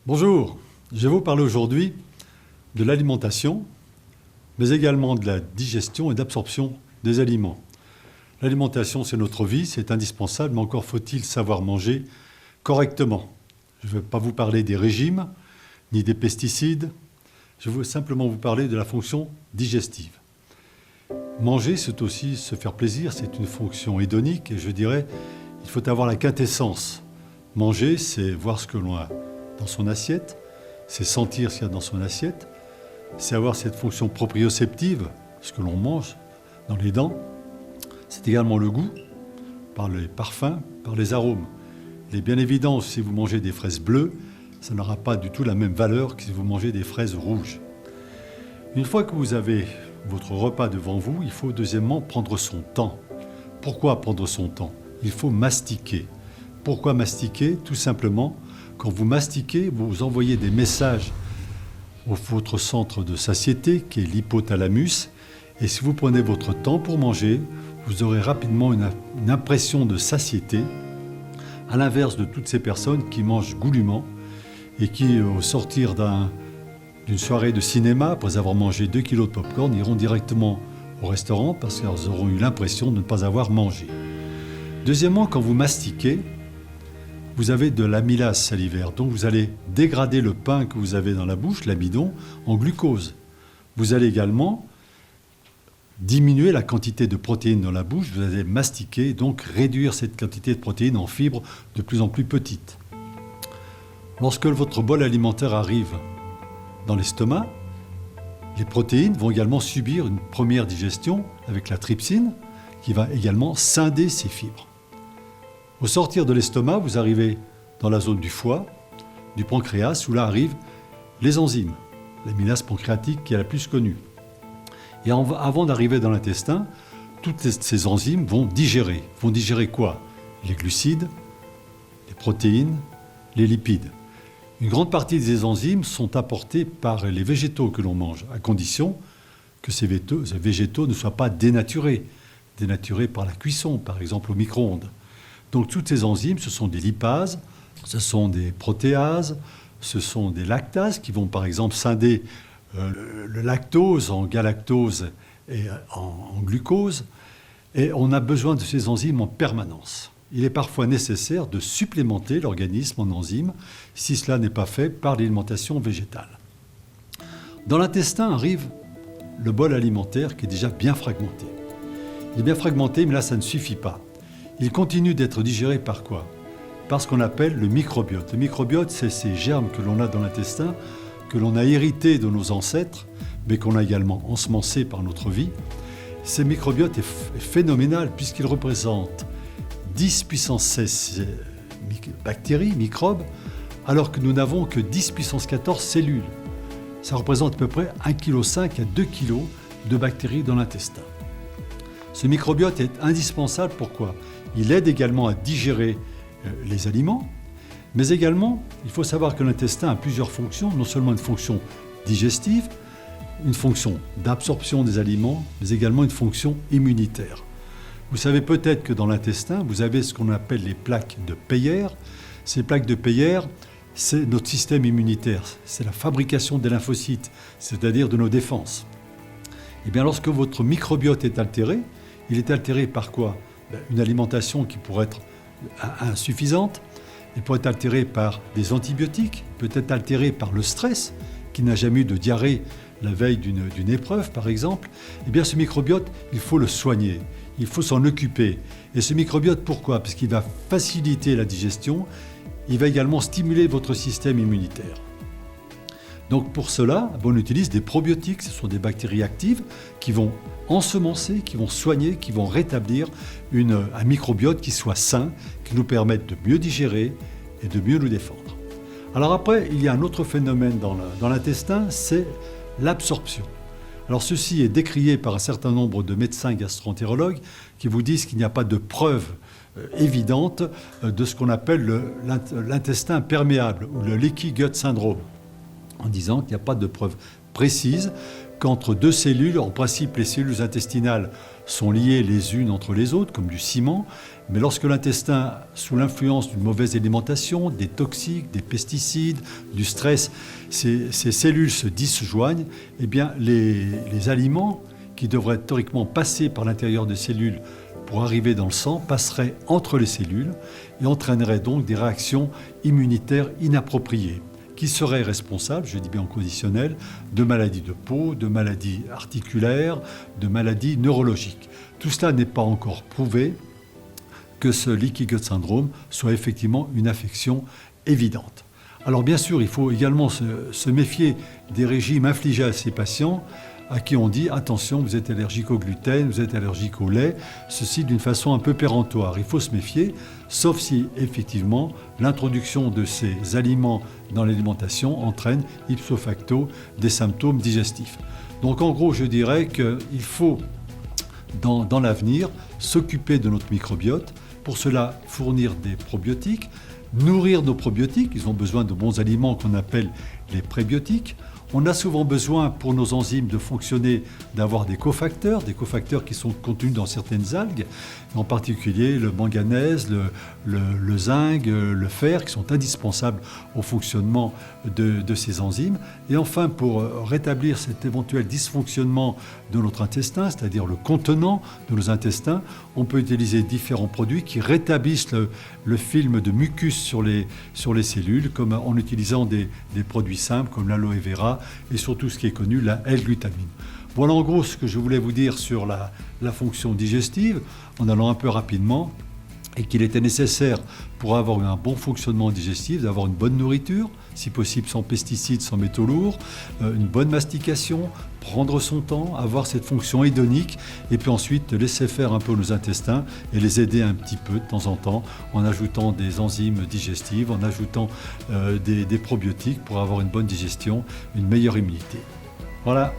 Bonjour, je vais vous parler aujourd'hui de l'alimentation, mais également de la digestion et d'absorption des aliments. L'alimentation, c'est notre vie, c'est indispensable, mais encore faut-il savoir manger correctement. Je ne vais pas vous parler des régimes, ni des pesticides, je veux simplement vous parler de la fonction digestive. Manger, c'est aussi se faire plaisir, c'est une fonction hédonique, et je dirais, il faut avoir la quintessence. Manger, c'est voir ce que l'on a dans son assiette, c'est sentir ce qu'il y a dans son assiette, c'est avoir cette fonction proprioceptive, ce que l'on mange dans les dents. C'est également le goût, par les parfums, par les arômes. Il est bien évident, si vous mangez des fraises bleues, ça n'aura pas du tout la même valeur que si vous mangez des fraises rouges. Une fois que vous avez votre repas devant vous, il faut deuxièmement prendre son temps. Pourquoi prendre son temps? Il faut mastiquer. Pourquoi mastiquer? Tout simplement, quand vous mastiquez, vous envoyez des messages au votre centre de satiété, qui est l'hypothalamus. Et si vous prenez votre temps pour manger, vous aurez rapidement une impression de satiété, à l'inverse de toutes ces personnes qui mangent goulûment et qui, au sortir d'une soirée de cinéma, après avoir mangé 2 kilos de popcorn, iront directement au restaurant parce qu'ils auront eu l'impression de ne pas avoir mangé. Deuxièmement, quand vous mastiquez, vous avez de l'amylase salivaire, donc vous allez dégrader le pain que vous avez dans la bouche, l'amidon, en glucose. Vous allez également diminuer la quantité de protéines dans la bouche, vous allez mastiquer, donc réduire cette quantité de protéines en fibres de plus en plus petites. Lorsque votre bol alimentaire arrive dans l'estomac, les protéines vont également subir une première digestion avec la trypsine, qui va également scinder ces fibres. Au sortir de l'estomac, vous arrivez dans la zone du foie, du pancréas, où là arrivent les enzymes, l'amylase pancréatique qui est la plus connue. Et avant d'arriver dans l'intestin, toutes ces enzymes vont digérer. Vont digérer quoi? Les glucides, les protéines, les lipides. Une grande partie des enzymes sont apportées par les végétaux que l'on mange, à condition que ces végétaux ne soient pas dénaturés par la cuisson, par exemple au micro-ondes. Donc toutes ces enzymes, ce sont des lipases, ce sont des protéases, ce sont des lactases qui vont par exemple scinder le lactose en galactose et en glucose. Et on a besoin de ces enzymes en permanence. Il est parfois nécessaire de supplémenter l'organisme en enzymes si cela n'est pas fait par l'alimentation végétale. Dans l'intestin arrive le bol alimentaire qui est déjà bien fragmenté. Il est bien fragmenté, mais là ça ne suffit pas. Il continue d'être digéré par quoi? Par ce qu'on appelle le microbiote. Le microbiote, c'est ces germes que l'on a dans l'intestin, que l'on a hérités de nos ancêtres, mais qu'on a également ensemencés par notre vie. Ce microbiote est phénoménal puisqu'il représente 10 puissance 16 bactéries, microbes, alors que nous n'avons que 10 puissance 14 cellules. Ça représente à peu près 1,5 kg à 2 kg de bactéries dans l'intestin. Ce microbiote est indispensable, pourquoi? Il aide également à digérer les aliments, mais également, il faut savoir que l'intestin a plusieurs fonctions, non seulement une fonction digestive, une fonction d'absorption des aliments, mais également une fonction immunitaire. Vous savez peut-être que dans l'intestin, vous avez ce qu'on appelle les plaques de Peyer. Ces plaques de Peyer, c'est notre système immunitaire, c'est la fabrication des lymphocytes, c'est-à-dire de nos défenses. Et bien lorsque votre microbiote est altéré, il est altéré par quoi? Une alimentation qui pourrait être insuffisante, elle pourrait être altérée par des antibiotiques, peut-être altérée par le stress, qui n'a jamais eu de diarrhée la veille d'une épreuve par exemple. Eh bien ce microbiote, il faut le soigner, il faut s'en occuper. Et ce microbiote, pourquoi? Parce qu'il va faciliter la digestion, il va également stimuler votre système immunitaire. Donc pour cela, on utilise des probiotiques, ce sont des bactéries actives qui vont ensemencer, qui vont soigner, qui vont rétablir un microbiote qui soit sain, qui nous permette de mieux digérer et de mieux nous défendre. Alors après, il y a un autre phénomène dans l'intestin, c'est l'absorption. Alors ceci est décrié par un certain nombre de médecins gastro-entérologues qui vous disent qu'il n'y a pas de preuve évidente de ce qu'on appelle l'intestin perméable ou le leaky gut syndrome, en disant qu'il n'y a pas de preuve précise qu'entre deux cellules, en principe les cellules intestinales sont liées les unes entre les autres comme du ciment, mais lorsque l'intestin, sous l'influence d'une mauvaise alimentation, des toxiques, des pesticides, du stress, ces cellules se disjoignent, eh bien les aliments qui devraient théoriquement passer par l'intérieur des cellules pour arriver dans le sang passeraient entre les cellules et entraîneraient donc des réactions immunitaires inappropriées qui seraient responsables, je dis bien en conditionnel, de maladies de peau, de maladies articulaires, de maladies neurologiques. Tout cela n'est pas encore prouvé que ce leaky gut syndrome soit effectivement une affection évidente. Alors bien sûr, il faut également se méfier des régimes infligés à ces patients à qui on dit « attention, vous êtes allergique au gluten, vous êtes allergique au lait », ceci d'une façon un peu péremptoire. Il faut se méfier, sauf si effectivement l'introduction de ces aliments dans l'alimentation entraîne ipso facto des symptômes digestifs. Donc en gros, je dirais qu'il faut dans l'avenir s'occuper de notre microbiote, pour cela fournir des probiotiques, nourrir nos probiotiques, ils ont besoin de bons aliments qu'on appelle les prébiotiques. On a souvent besoin pour nos enzymes de fonctionner d'avoir des cofacteurs qui sont contenus dans certaines algues, en particulier le manganèse, le zinc, le fer, qui sont indispensables au fonctionnement de ces enzymes. Et enfin, pour rétablir cet éventuel dysfonctionnement de notre intestin, c'est-à-dire le contenant de nos intestins, on peut utiliser différents produits qui rétablissent le film de mucus sur les cellules, comme en utilisant des produits simples comme l'aloe vera et surtout ce qui est connu, la L-glutamine. Voilà en gros ce que je voulais vous dire sur la fonction digestive, en allant un peu rapidement, et qu'il était nécessaire pour avoir un bon fonctionnement digestif, d'avoir une bonne nourriture, si possible sans pesticides, sans métaux lourds, une bonne mastication, prendre son temps, avoir cette fonction hédonique, et puis ensuite laisser faire un peu nos intestins et les aider un petit peu de temps en temps en ajoutant des enzymes digestives, en ajoutant des probiotiques pour avoir une bonne digestion, une meilleure immunité. Voilà.